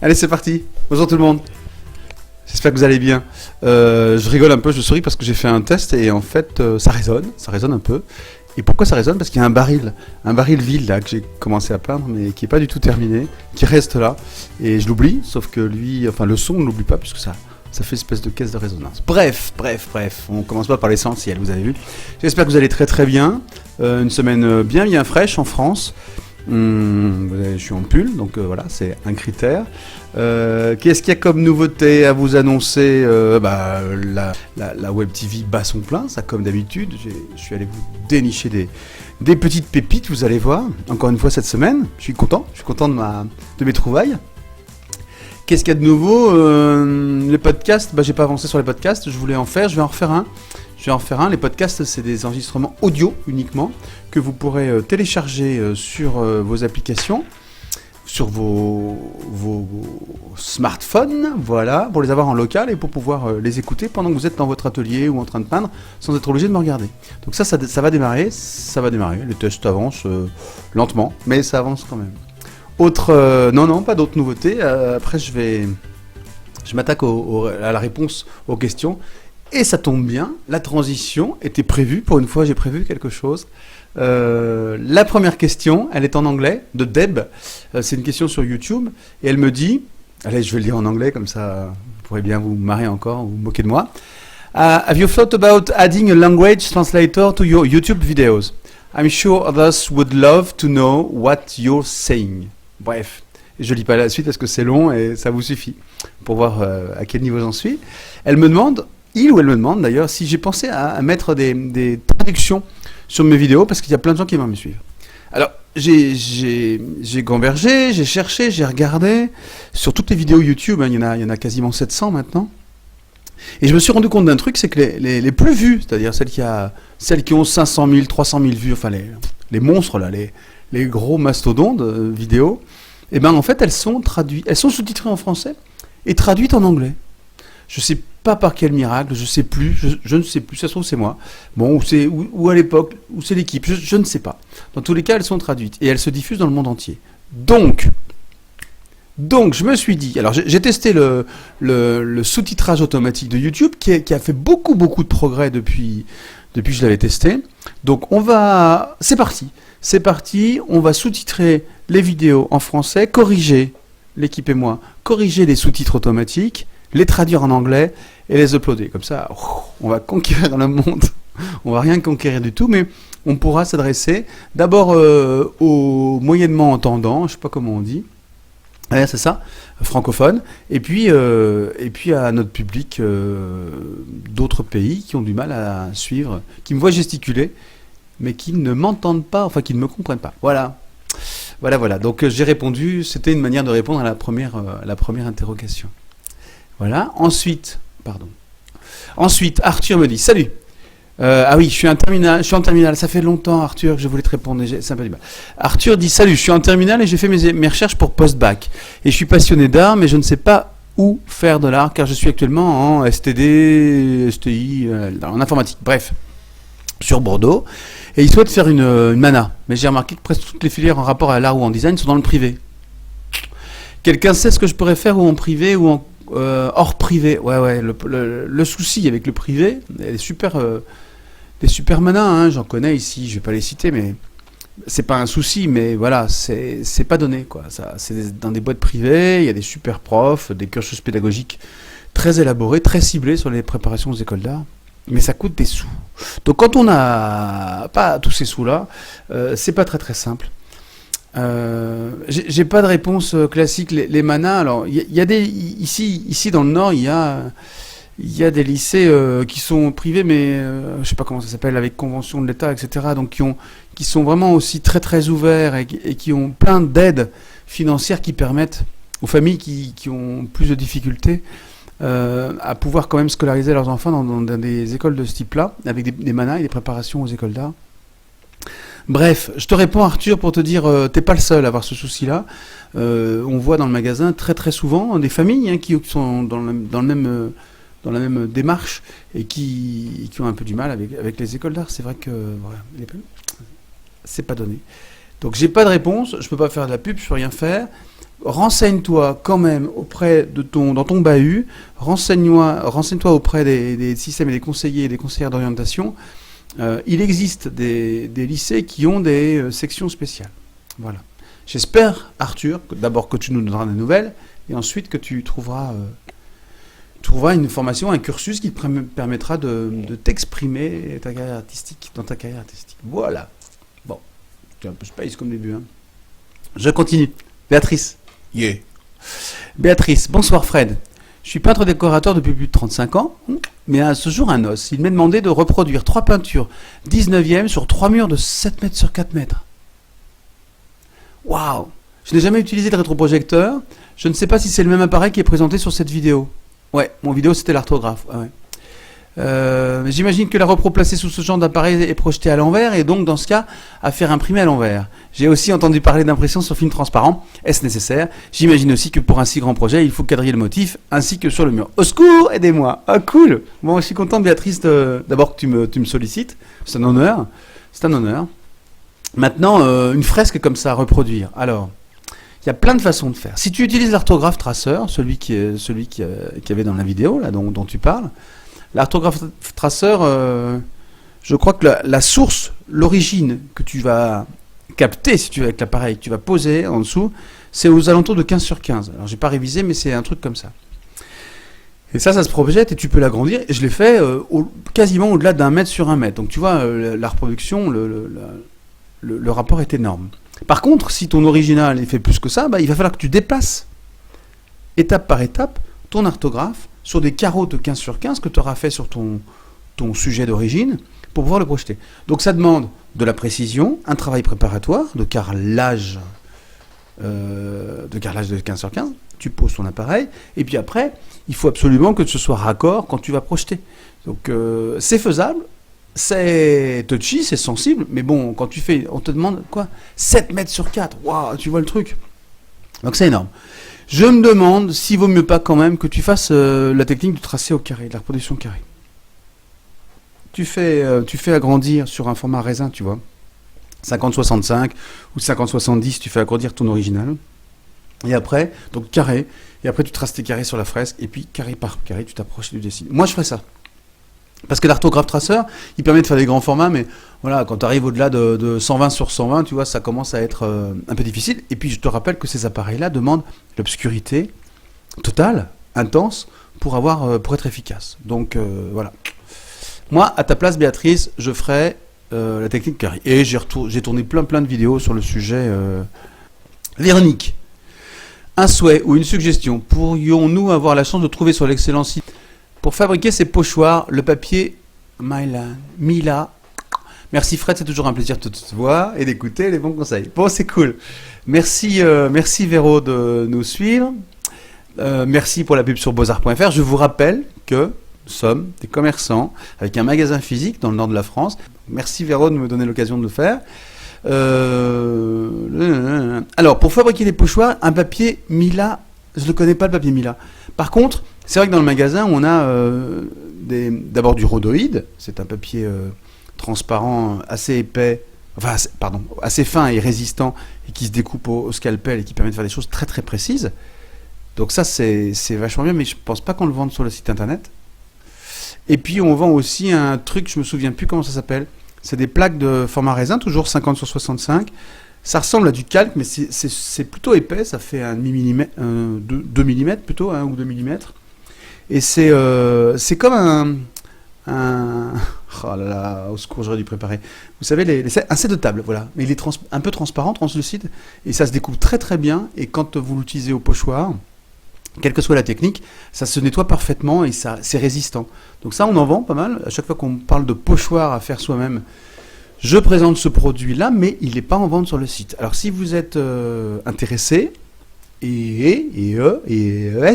Allez, c'est parti. Bonjour tout le monde. J'espère que vous allez bien. Je rigole un peu, je souris parce que j'ai fait un test et en fait, ça résonne un peu. Et pourquoi ça résonne? Parce qu'il y a un baril vide là que j'ai commencé à peindre mais qui est pas du tout terminé, qui reste là. Et je l'oublie, sauf que lui, enfin le son ne l'oublie pas puisque ça fait une espèce de caisse de résonance. Bref, on commence pas par l'essentiel, vous avez vu. J'espère que vous allez très très bien. Une semaine bien fraîche en France. Je suis en pull, donc voilà, c'est un critère. Qu'est-ce qu'il y a comme nouveauté à vous annoncer? La Web TV bat son plein, ça comme d'habitude. Je suis allé vous dénicher des petites pépites, vous allez voir. Encore une fois cette semaine, je suis content de mes trouvailles. Qu'est-ce qu'il y a de nouveau? Les podcasts, j'ai pas avancé sur les podcasts, je voulais en faire, je vais en refaire un. Les podcasts, c'est des enregistrements audio uniquement que vous pourrez télécharger sur vos applications, sur vos smartphones, voilà, pour les avoir en local et pour pouvoir les écouter pendant que vous êtes dans votre atelier ou en train de peindre sans être obligé de me regarder. Donc ça va démarrer, les tests avancent lentement, mais ça avance quand même. Non, pas d'autres nouveautés. Après, je m'attaque à la réponse aux questions. Et ça tombe bien, la transition était prévue. Pour une fois, j'ai prévu quelque chose. La première question, elle est en anglais, de Deb. C'est une question sur YouTube. Et elle me dit, allez, je vais le dire en anglais, comme ça, vous pourrez bien vous marrer encore ou vous moquer de moi. Have you thought about adding a language translator to your YouTube videos? I'm sure others would love to know what you're saying. Bref, je lis pas la suite parce que c'est long et ça vous suffit pour voir à quel niveau j'en suis. Elle me demande d'ailleurs si j'ai pensé à mettre des traductions sur mes vidéos parce qu'il y a plein de gens qui vont me suivre. Alors, j'ai convergé, j'ai cherché, j'ai regardé sur toutes les vidéos YouTube, il y en a quasiment 700 maintenant. Et je me suis rendu compte d'un truc, c'est que les plus vues, c'est-à-dire celles qui ont 500 000, 300 000 vues, enfin les monstres là, les gros mastodontes vidéo, et ben en fait elles sont sous-titrées en français et traduites en anglais. Je sais pas par quel miracle, je sais plus, je ne sais plus, ça se trouve c'est moi. Bon, ou à l'époque, ou c'est l'équipe, je ne sais pas. Dans tous les cas, elles sont traduites et elles se diffusent dans le monde entier. Donc je me suis dit, alors j'ai testé le sous-titrage automatique de YouTube qui a fait beaucoup de progrès depuis que je l'avais testé. Donc c'est parti, on va sous-titrer les vidéos en français, corriger, l'équipe et moi, corriger les sous-titres automatiques, les traduire en anglais et les uploader. Comme ça, on va conquérir le monde. On va rien conquérir du tout, mais on pourra s'adresser d'abord aux moyennement entendants, je sais pas comment on dit, c'est ça, francophone, et puis à notre public d'autres pays qui ont du mal à suivre, qui me voient gesticuler, mais qui ne m'entendent pas, enfin qui ne me comprennent pas. Voilà. Donc j'ai répondu, c'était une manière de répondre à la première interrogation. Voilà. Ensuite, Arthur me dit salut. Ah oui, je suis en terminale. Ça fait longtemps, Arthur, que je voulais te répondre. C'est un peu du mal. Arthur dit salut. Je suis en terminale et j'ai fait mes recherches pour post-bac. Et je suis passionné d'art, mais je ne sais pas où faire de l'art car je suis actuellement en STD, STI, en informatique. Bref, sur Bordeaux. Et il souhaite faire une mana. Mais j'ai remarqué que presque toutes les filières en rapport à l'art ou en design sont dans le privé. Quelqu'un sait ce que je pourrais faire ou en privé ou en hors privé? Ouais. Le souci avec le privé, des super manas, hein, j'en connais ici, je vais pas les citer, mais c'est pas un souci, mais voilà, c'est pas donné, quoi. Ça, c'est dans des boîtes privées, il y a des super profs, des cursus pédagogiques très élaborés, très ciblés sur les préparations aux écoles d'art, mais ça coûte des sous. Donc quand on n'a pas tous ces sous-là, c'est pas très très simple. J'ai pas de réponse classique. Les manas, alors il y a des ici dans le Nord, il y a des lycées qui sont privés, mais je sais pas comment ça s'appelle, avec convention de l'État, etc. Donc qui sont vraiment aussi très très ouverts et qui ont plein d'aides financières qui permettent aux familles qui ont plus de difficultés à pouvoir quand même scolariser leurs enfants dans des écoles de ce type-là, avec des manas et des préparations aux écoles d'art. Bref, je te réponds Arthur pour te dire, t'es pas le seul à avoir ce souci-là. On voit dans le magasin très très souvent des familles qui sont dans la même démarche et qui ont un peu du mal avec les écoles d'art. C'est vrai que c'est pas donné. Donc j'ai pas de réponse, je peux pas faire de la pub, je peux rien faire. renseigne-toi quand même auprès de dans ton bahut, renseigne-toi auprès des systèmes et des conseillers et des conseillères d'orientation. Il existe des lycées qui ont des sections spéciales. Voilà. J'espère, Arthur, d'abord que tu nous donneras des nouvelles, et ensuite que tu trouveras une formation, un cursus qui te permettra de t'exprimer dans ta carrière artistique. Voilà. Bon, c'est un peu space comme début. Hein. Je continue. Béatrice. Yeah. Béatrice, bonsoir Fred. Je suis peintre décorateur depuis plus de 35 ans, mais à ce jour un os. Il m'est demandé de reproduire 3 peintures 19e sur 3 murs de 7 mètres sur 4 mètres. Waouh! Je n'ai jamais utilisé de rétroprojecteur. Je ne sais pas si c'est le même appareil qui est présenté sur cette vidéo. Ouais, mon vidéo c'était l'artographe. Ouais. J'imagine que la repro placée sous ce genre d'appareil est projetée à l'envers et donc dans ce cas à faire imprimer à l'envers. J'ai aussi entendu parler d'impression sur film transparent. Est-ce nécessaire? J'imagine aussi que pour un si grand projet, il faut quadriller le motif ainsi que sur le mur. Au secours, aidez-moi. Ah cool. Bon, je suis content Béatrice d'abord que tu me sollicites. C'est un honneur. C'est un honneur. Maintenant, une fresque comme ça à reproduire. Alors, il y a plein de façons de faire. Si tu utilises l'artographe traceur, celui qui avait dans la vidéo là dont tu parles, l'artographe traceur, je crois que la source, l'origine que tu vas capter si tu veux avec l'appareil que tu vas poser en dessous, c'est aux alentours de 15 sur 15. Alors j'ai pas révisé, mais c'est un truc comme ça. Et ça se projette et tu peux l'agrandir. Et je l'ai fait quasiment au-delà d'1 mètre sur 1 mètre. Donc tu vois, la reproduction, le rapport est énorme. Par contre, si ton original il fait plus que ça, il va falloir que tu déplaces étape par étape ton orthographe sur des carreaux de 15 sur 15 que tu auras fait sur ton sujet d'origine pour pouvoir le projeter. Donc ça demande de la précision, un travail préparatoire, de carrelage de 15 sur 15. Tu poses ton appareil et puis après, il faut absolument que ce soit raccord quand tu vas projeter. Donc c'est faisable. C'est touchy, c'est sensible, mais bon, quand tu fais, on te demande quoi 7 mètres sur 4, waouh, tu vois le truc. Donc c'est énorme. Je me demande s'il vaut mieux pas quand même que tu fasses la technique du tracé au carré, de la reproduction carré. Tu fais agrandir sur un format raisin, tu vois, 50-65 ou 50-70, tu fais agrandir ton original. Et après, donc carré, et après tu traces tes carrés sur la fresque, et puis carré par carré, tu t'approches et tu dessines. Moi je ferais ça. Parce que l'artographe traceur, il permet de faire des grands formats, mais voilà, quand tu arrives au-delà de 120 sur 120, tu vois, ça commence à être un peu difficile. Et puis je te rappelle que ces appareils-là demandent l'obscurité totale, intense, pour être efficace. Donc voilà. Moi, à ta place, Béatrice, je ferais la technique carré. Et j'ai tourné plein de vidéos sur le sujet. Véronique, un souhait ou une suggestion, pourrions-nous avoir la chance de trouver sur l'excellent site pour fabriquer ces pochoirs, le papier Mila. Merci Fred, c'est toujours un plaisir de te voir et d'écouter les bons conseils. Bon, c'est cool. Merci Véro de nous suivre. Merci pour la pub sur beaux-arts.fr. Je vous rappelle que nous sommes des commerçants avec un magasin physique dans le nord de la France. Merci Véro de me donner l'occasion de le faire. Alors, pour fabriquer les pochoirs, un papier Mila, je ne connais pas le papier Mila. Par contre, c'est vrai que dans le magasin, on a d'abord du rhodoïde, c'est un papier transparent assez épais, assez fin et résistant, et qui se découpe au scalpel et qui permet de faire des choses très très précises. Donc ça, c'est vachement bien, mais je ne pense pas qu'on le vende sur le site internet. Et puis on vend aussi un truc, je me souviens plus comment ça s'appelle, c'est des plaques de format raisin, toujours 50 sur 65. Ça ressemble à du calque, mais c'est plutôt épais, ça fait 2 mm plutôt, 1 ou 2 mm. Et c'est comme oh là là, au secours, j'aurais dû préparer. Vous savez, un set de table, voilà. Mais il est un peu transparent, translucide, et ça se découpe très très bien. Et quand vous l'utilisez au pochoir, quelle que soit la technique, ça se nettoie parfaitement et c'est résistant. Donc ça, on en vend pas mal. À chaque fois qu'on parle de pochoir à faire soi-même, je présente ce produit-là, mais il n'est pas en vente sur le site. Alors si vous êtes intéressé, et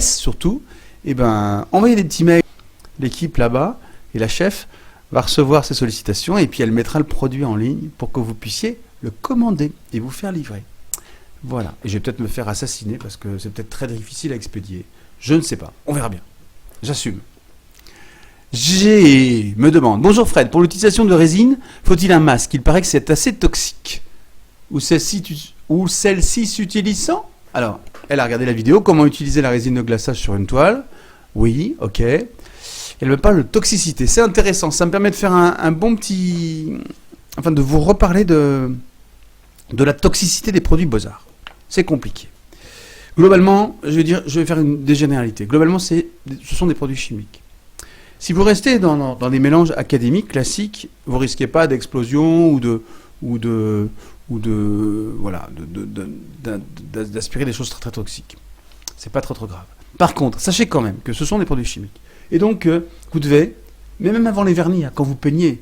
surtout, envoyez des petits mails. L'équipe là-bas et la chef va recevoir ces sollicitations et puis elle mettra le produit en ligne pour que vous puissiez le commander et vous faire livrer. Voilà. Et je vais peut-être me faire assassiner parce que c'est peut-être très difficile à expédier. Je ne sais pas. On verra bien. J'assume. Me demande, bonjour Fred, pour l'utilisation de résine, faut-il un masque? Il paraît que c'est assez toxique. Ou celle-ci s'utilise sans? Alors, Elle a regardé la vidéo, comment utiliser la résine de glaçage sur une toile. Oui, ok. Elle me parle de toxicité. C'est intéressant, ça me permet de faire un bon petit... Enfin, de vous reparler de la toxicité des produits Beaux-Arts. C'est compliqué. Globalement, je vais faire des généralités. Globalement, ce sont des produits chimiques. Si vous restez dans des mélanges académiques, classiques, vous risquez pas d'explosion d'aspirer des choses très très toxiques. C'est pas trop grave. Par contre, sachez quand même que ce sont des produits chimiques. Et donc, vous devez, mais même avant les vernis, quand vous peignez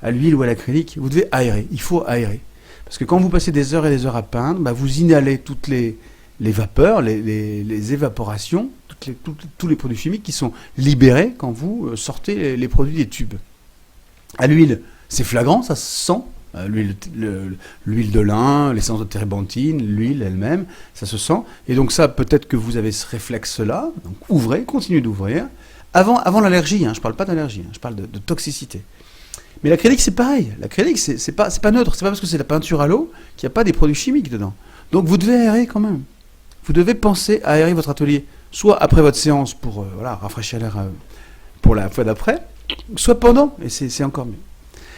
à l'huile ou à l'acrylique, vous devez aérer. Il faut aérer. Parce que quand vous passez des heures et des heures à peindre, vous inhalez toutes les vapeurs, les évaporations, tous les produits chimiques qui sont libérés quand vous sortez les produits des tubes. À l'huile, c'est flagrant, ça se sent. L'huile de lin, l'essence de térébenthine, l'huile elle-même, ça se sent. Et donc ça, peut-être que vous avez ce réflexe-là. Donc ouvrez, continuez d'ouvrir. Avant l'allergie, je ne parle pas d'allergie, je parle de toxicité. Mais l'acrylique, c'est pareil. L'acrylique, c'est pas neutre. C'est pas parce que c'est la peinture à l'eau qu'il n'y a pas des produits chimiques dedans. Donc vous devez aérer quand même. Vous devez penser à aérer votre atelier, soit après votre séance pour rafraîchir l'air pour la fois d'après, soit pendant, et c'est encore mieux.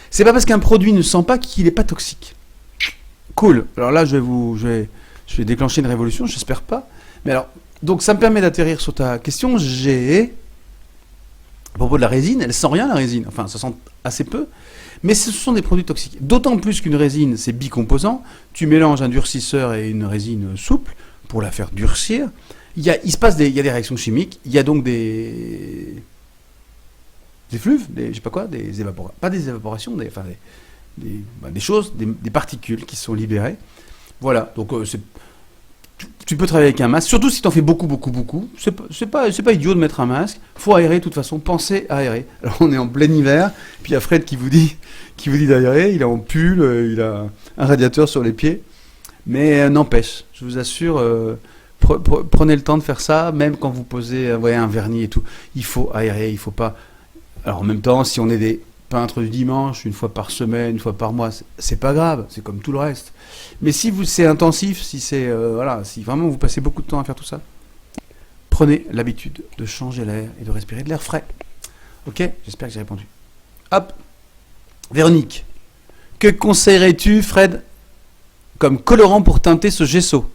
C'est pas parce qu'un produit ne sent pas qu'il n'est pas toxique. Cool. Alors là, je vais déclencher une révolution, j'espère pas. Mais alors, donc ça me permet d'atterrir sur ta question. À propos de la résine, elle sent rien la résine. Enfin, ça sent assez peu. Mais ce sont des produits toxiques. D'autant plus qu'une résine, c'est bicomposant. Tu mélanges un durcisseur et une résine souple pour la faire durcir. Il y a des réactions chimiques. Il y a donc des effluves, je sais pas quoi, pas des évaporations, des choses, des particules qui sont libérées. Voilà, donc tu peux travailler avec un masque, surtout si tu en fais beaucoup. C'est pas idiot de mettre un masque. Faut aérer de toute façon, pensez à aérer. Alors on est en plein hiver, puis il y a Fred qui vous dit d'aérer, il est en pull, il a un radiateur sur les pieds. Mais n'empêche, je vous assure, prenez le temps de faire ça, même quand vous posez un vernis et tout. Il faut aérer, il faut pas... Alors en même temps, si on est des peintres du dimanche, une fois par semaine, une fois par mois, c'est pas grave, c'est comme tout le reste. Mais si c'est intensif, si vraiment vous passez beaucoup de temps à faire tout ça, prenez l'habitude de changer l'air et de respirer de l'air frais. Ok, j'espère que j'ai répondu. Hop, Véronique, que conseillerais-tu, Fred, comme colorant pour teinter ce gesso?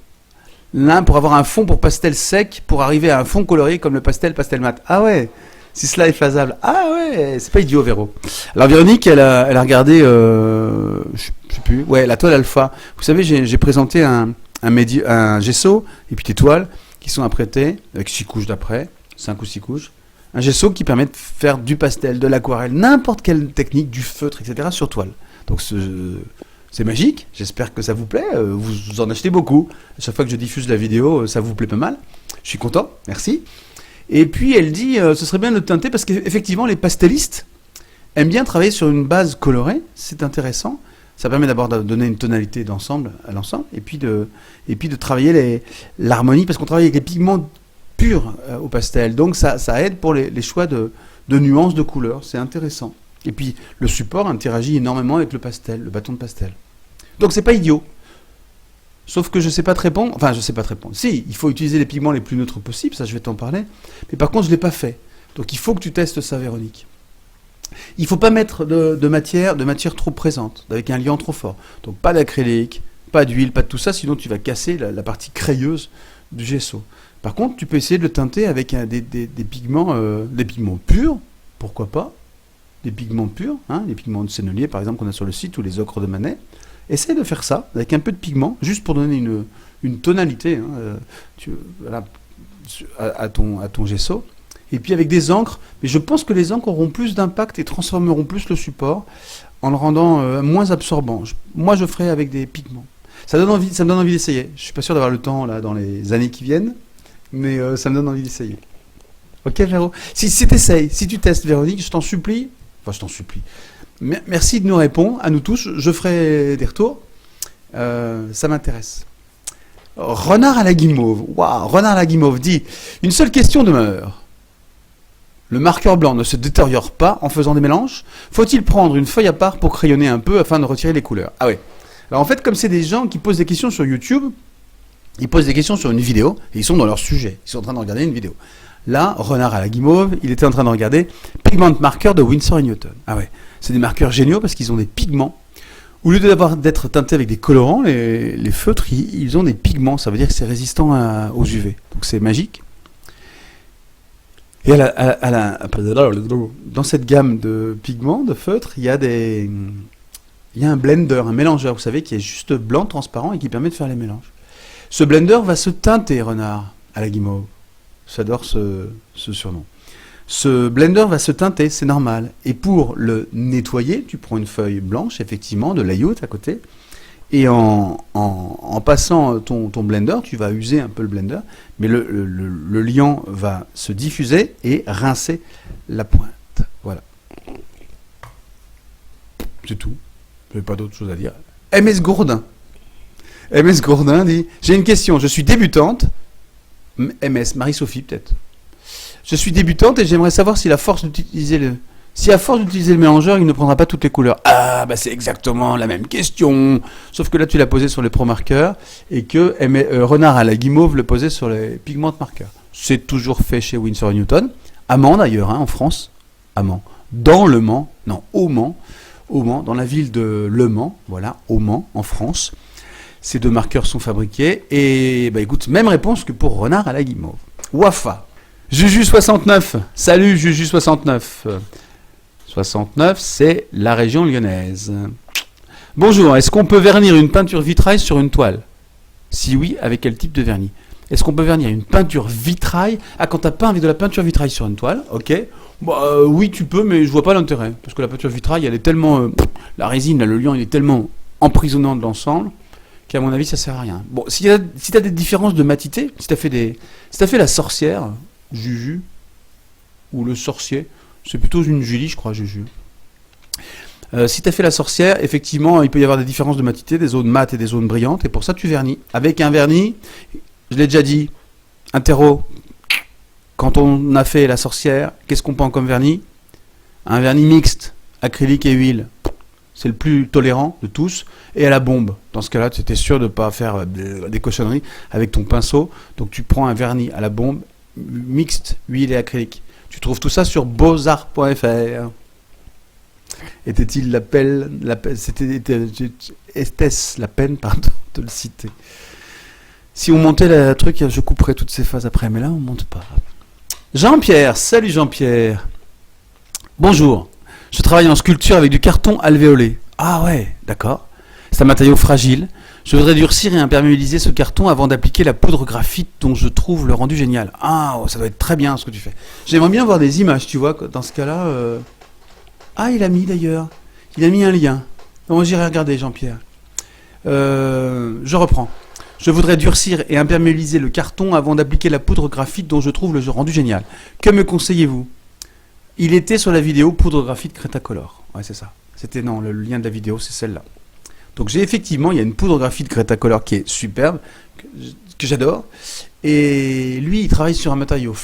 L'un pour avoir un fond pour pastel sec, pour arriver à un fond coloré comme le pastel mat. Ah ouais. Si cela est faisable. Ah ouais, c'est pas idiot, Véro. Alors Véronique, elle a regardé, je sais plus, la toile alpha. Vous savez, j'ai présenté un gesso et puis des toiles qui sont apprêtées avec 6 couches d'après, 5 ou 6 couches. Un gesso qui permet de faire du pastel, de l'aquarelle, n'importe quelle technique, du feutre, etc. sur toile. Donc c'est magique. J'espère que ça vous plaît. Vous en achetez beaucoup. À chaque fois que je diffuse la vidéo, ça vous plaît pas mal. Je suis content. Merci. Et puis elle dit, ce serait bien de teinter parce qu'effectivement les pastellistes aiment bien travailler sur une base colorée, c'est intéressant. Ça permet d'abord de donner une tonalité d'ensemble à l'ensemble et puis de travailler l'harmonie parce qu'on travaille avec les pigments purs au pastel. Donc ça aide pour les choix de nuances de couleurs, c'est intéressant. Et puis le support interagit énormément avec le pastel, le bâton de pastel. Donc c'est pas idiot. Sauf que je sais pas te répondre. Enfin, je sais pas te répondre. Si, il faut utiliser les pigments les plus neutres possibles, ça je vais t'en parler. Mais par contre, je l'ai pas fait. Donc il faut que tu testes ça, Véronique. Il faut pas mettre de matière trop présente, avec un liant trop fort. Donc pas d'acrylique, pas d'huile, pas de tout ça, sinon tu vas casser la partie crayeuse du gesso. Par contre, tu peux essayer de le teinter avec des pigments purs, pourquoi pas. Des pigments purs, les pigments de Sennelier par exemple qu'on a sur le site, ou les ocres de Manet. Essaye de faire ça avec un peu de pigment, juste pour donner une tonalité à ton gesso. Et puis avec des encres, mais je pense que les encres auront plus d'impact et transformeront plus le support en le rendant moins absorbant. Moi, je ferai avec des pigments. Ça me donne envie d'essayer. Je suis pas sûr d'avoir le temps là dans les années qui viennent, mais ça me donne envie d'essayer. Ok, Véro. Si tu testes, Véronique, je t'en supplie. Enfin, je t'en supplie. Merci de nous répondre, à nous tous. Je ferai des retours. Ça m'intéresse. Renard à la guimauve. Waouh, Renard à la guimauve dit: une seule question demeure. Le marqueur blanc ne se détériore pas en faisant des mélanges? Faut-il prendre une feuille à part pour crayonner un peu afin de retirer les couleurs? Ah ouais. Alors en fait, comme c'est des gens qui posent des questions sur YouTube, Ils posent des questions sur une vidéo et ils sont dans leur sujet. Ils sont en train de regarder une vidéo. Là, Renard à la guimauve, il était en train de regarder Pigment Marker de Winsor & Newton. Ah ouais, c'est des marqueurs géniaux parce qu'ils ont des pigments. Au lieu d'être teintés avec des colorants, les feutres, ils ont des pigments. Ça veut dire que c'est résistant aux UV. Donc c'est magique. Et dans cette gamme de pigments, de feutres, il y a un blender, un mélangeur, vous savez, qui est juste blanc, transparent et qui permet de faire les mélanges. Ce blender va se teinter, Renard à la guimauve. J'adore ce surnom. Ce blender va se teinter, c'est normal. Et pour le nettoyer, tu prends une feuille blanche, effectivement, de layout à côté. Et en passant ton blender, tu vas user un peu le blender, mais le liant va se diffuser et rincer la pointe. Voilà. C'est tout. Je n'ai pas d'autre chose à dire. MS Gourdin. MS Gourdin dit « J'ai une question, je suis débutante. » MS, Marie-Sophie peut-être. Je suis débutante et j'aimerais savoir si à force d'utiliser le mélangeur, il ne prendra pas toutes les couleurs. Ah, bah c'est exactement la même question. Sauf que là, tu l'as posé sur les Pro Markers et que Renard à la guimauve le posait sur les Pigment Markers. C'est toujours fait chez Winsor & Newton. À Mans d'ailleurs, hein, en France. À Mans. Dans le Mans. Non, au Mans. Au Mans, dans la ville de Le Mans. Voilà, au Mans, en France. Ces deux marqueurs sont fabriqués. Et bah écoute, même réponse que pour Renard à la guimauve. Wafa. Juju69. Salut Juju69. 69, c'est la région lyonnaise. Bonjour, est-ce qu'on peut vernir une peinture vitrail sur une toile? Si oui, avec quel type de vernis? Est-ce qu'on peut vernir une peinture vitrail? Ah, quand tu as peint avec de la peinture vitrail sur une toile, ok. Bah, oui, tu peux, mais je vois pas l'intérêt. Parce que la peinture vitrail, elle est tellement... la résine, là, le liant, il est tellement emprisonnant de l'ensemble qu'à mon avis, ça sert à rien. Bon, si tu as des différences de matité, si tu as fait la sorcière, Juju, ou le sorcier, c'est plutôt une Julie, je crois, Juju. Si tu as fait la sorcière, effectivement, il peut y avoir des différences de matité, des zones mates et des zones brillantes, et pour ça, tu vernis. Avec un vernis, je l'ai déjà dit, un terreau, quand on a fait la sorcière, qu'est-ce qu'on prend comme vernis? Un vernis mixte, acrylique et huile. C'est le plus tolérant de tous. Et à la bombe. Dans ce cas-là, tu étais sûr de ne pas faire des cochonneries avec ton pinceau. Donc tu prends un vernis à la bombe, mixte, huile et acrylique. Tu trouves tout ça sur beauxarts.fr. Était-ce la peine, pardon, de le citer? Si on montait le truc, je couperais toutes ces phases après, mais là on monte pas. Jean-Pierre, salut Jean-Pierre. Bonjour, je travaille en sculpture avec du carton alvéolé. Ah ouais, d'accord. C'est un matériau fragile. Je voudrais durcir et imperméabiliser ce carton avant d'appliquer la poudre graphite dont je trouve le rendu génial. Ah, ça doit être très bien ce que tu fais. J'aimerais bien voir des images, tu vois, dans ce cas-là. Ah, il a mis d'ailleurs. Il a mis un lien. Bon, j'irai regarder, Jean-Pierre. Je reprends. Je voudrais durcir et imperméabiliser le carton avant d'appliquer la poudre graphite dont je trouve le rendu génial. Que me conseillez-vous? Il était sur la vidéo poudre graphite Cretacolor. Ouais, c'est ça. C'était, non, le lien de la vidéo, c'est celle-là. Donc il y a une poudre graphite Cretacolor qui est superbe, que j'adore. Et lui, il travaille sur un matériau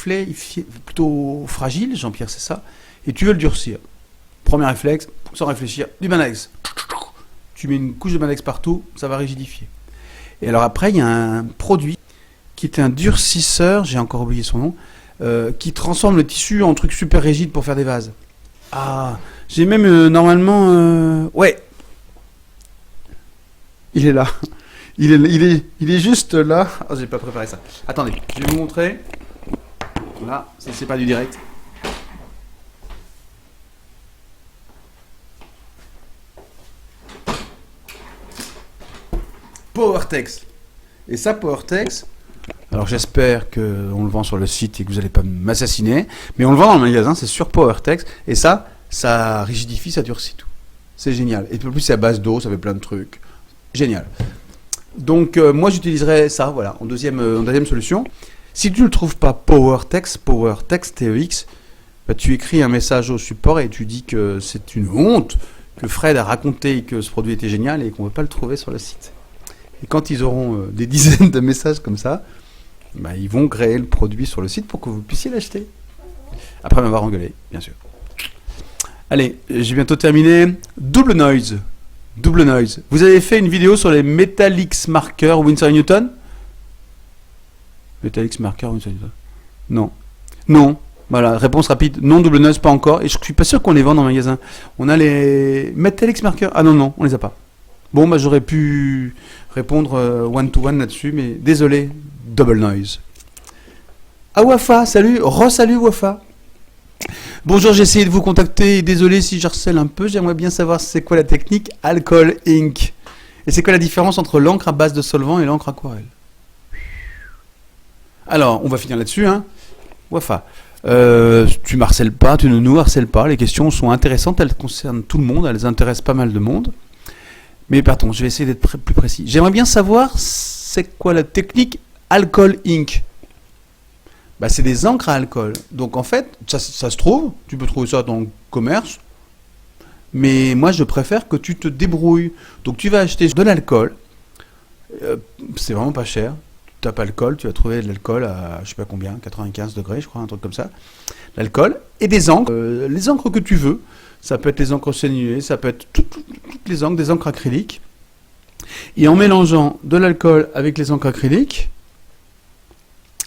plutôt fragile, Jean-Pierre, c'est ça. Et tu veux le durcir. Premier réflexe, sans réfléchir, du Banax. Tu mets une couche de Banax partout, ça va rigidifier. Et alors après, il y a un produit qui est un durcisseur, j'ai encore oublié son nom, qui transforme le tissu en truc super rigide pour faire des vases. Ah, j'ai même normalement... ouais. Il est là. Il est juste là. Oh, j'ai pas préparé ça. Attendez, je vais vous montrer. Là, c'est pas du direct. PowerTex. Et ça, PowerTex, alors j'espère qu'on le vend sur le site et que vous n'allez pas m'assassiner, mais on le vend dans le magasin, c'est sur PowerTex, et ça rigidifie, ça durcit tout. C'est génial. Et en plus, c'est à base d'eau, ça fait plein de trucs. Génial. Donc, moi, j'utiliserai ça, voilà, en deuxième solution. Si tu ne le trouves pas PowerTex, TEX, bah, tu écris un message au support et tu dis que c'est une honte, que Fred a raconté que ce produit était génial et qu'on ne veut pas le trouver sur le site. Et quand ils auront des dizaines de messages comme ça, bah, ils vont créer le produit sur le site pour que vous puissiez l'acheter. Après m'avoir engueulé, bien sûr. Allez, j'ai bientôt terminé. Double noise. Vous avez fait une vidéo sur les Metallics Markers Winsor & Newton? Metalix Marker, non. Non. Voilà, réponse rapide. Non, double noise, pas encore. Et je suis pas sûr qu'on les vende en magasin. On a les Metalix Marker. Ah non, non, on les a pas. Bon, bah j'aurais pu répondre one-to-one là-dessus, mais désolé, double noise. Ah, Wafa, salut. Re-salut, Wafa. Bonjour, j'ai essayé de vous contacter. Désolé si je harcèle un peu. J'aimerais bien savoir c'est quoi la technique Alcohol Ink. Et c'est quoi la différence entre l'encre à base de solvant et l'encre aquarelle? Alors, on va finir là-dessus, hein. Wafa. Tu m'harcèles pas, tu ne nous harcèles pas. Les questions sont intéressantes, elles concernent tout le monde, elles intéressent pas mal de monde. Mais pardon, je vais essayer d'être plus précis. J'aimerais bien savoir c'est quoi la technique Alcohol Ink. Bah, c'est des encres à alcool. Donc en fait, ça se trouve, tu peux trouver ça dans le commerce. Mais moi, je préfère que tu te débrouilles. Donc tu vas acheter de l'alcool. C'est vraiment pas cher. Tu tapes alcool, tu vas trouver de l'alcool à je sais pas combien, 95 degrés, je crois, un truc comme ça. L'alcool et des encres. Les encres que tu veux. Ça peut être les encres sénulées, ça peut être toutes les encres, des encres acryliques. Et en mélangeant de l'alcool avec les encres acryliques,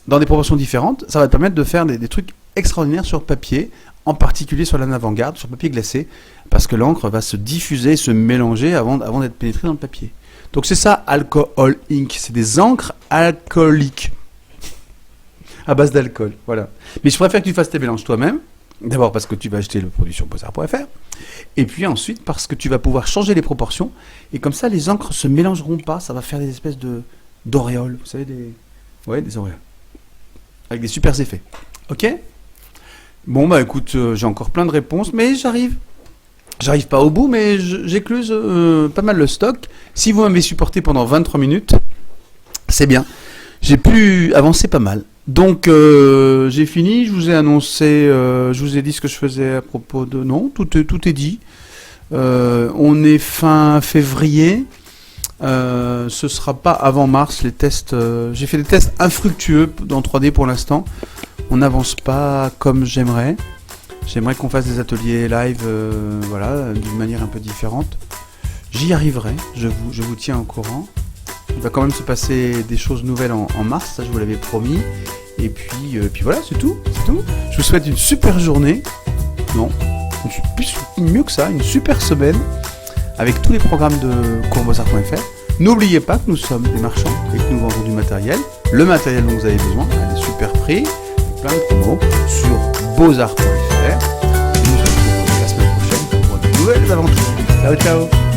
dans des proportions différentes, ça va te permettre de faire des trucs extraordinaires sur papier, en particulier sur la avant-garde, sur papier glacé, parce que l'encre va se diffuser, se mélanger avant d'être pénétrée dans le papier. Donc c'est ça, Alcohol Ink, c'est des encres alcooliques, à base d'alcool, voilà. Mais je préfère que tu fasses tes mélanges toi-même, d'abord parce que tu vas acheter le produit sur beaux-arts.fr, et puis ensuite parce que tu vas pouvoir changer les proportions, et comme ça les encres se mélangeront pas, ça va faire des espèces d'auréoles, vous savez, des auréoles. Avec des super effets. Ok? Bon, bah écoute, j'ai encore plein de réponses, mais j'arrive. J'arrive pas au bout, mais j'écluse pas mal le stock. Si vous m'avez supporté pendant 23 minutes, c'est bien. J'ai pu avancer pas mal. Donc, j'ai fini. Je vous ai annoncé, je vous ai dit ce que je faisais à propos de... Non, tout est dit. On est fin février. Ce sera pas avant mars les tests. J'ai fait des tests infructueux dans 3D pour l'instant. On n'avance pas comme j'aimerais. J'aimerais qu'on fasse des ateliers live, voilà, d'une manière un peu différente. J'y arriverai. Je vous tiens au courant. Il va quand même se passer des choses nouvelles en mars, ça je vous l'avais promis. Et puis voilà, c'est tout. Je vous souhaite une super journée. Non, plus mieux que ça, une super semaine. Avec tous les programmes de coursbeaux-arts.fr. N'oubliez pas que nous sommes des marchands et que nous vendons du matériel. Le matériel dont vous avez besoin à des super prix, avec plein de promos sur beauxarts.fr. Nous nous retrouvons la semaine prochaine pour de nouvelles aventures. Ciao, ciao!